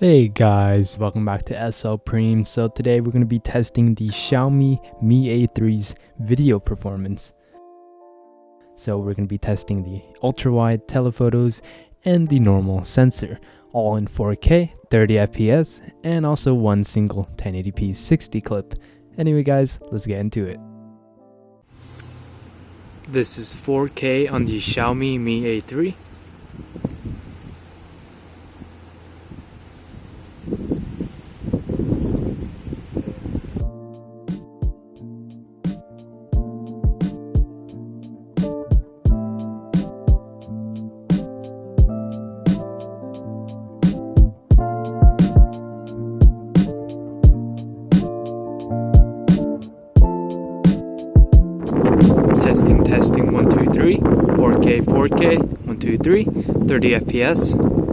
Hey guys, welcome back to SL Preem. So today we're going to be testing the Xiaomi Mi A3's video performance. So we're going to be testing the ultra-wide telephotos and the normal sensor, all in 4K, 30 FPS, and also one single 1080p 60 clip. Anyway guys, let's get into it. This is 4K on the Xiaomi Mi A3. Testing 1 2 3, 4K 1 2 3, 30 FPS.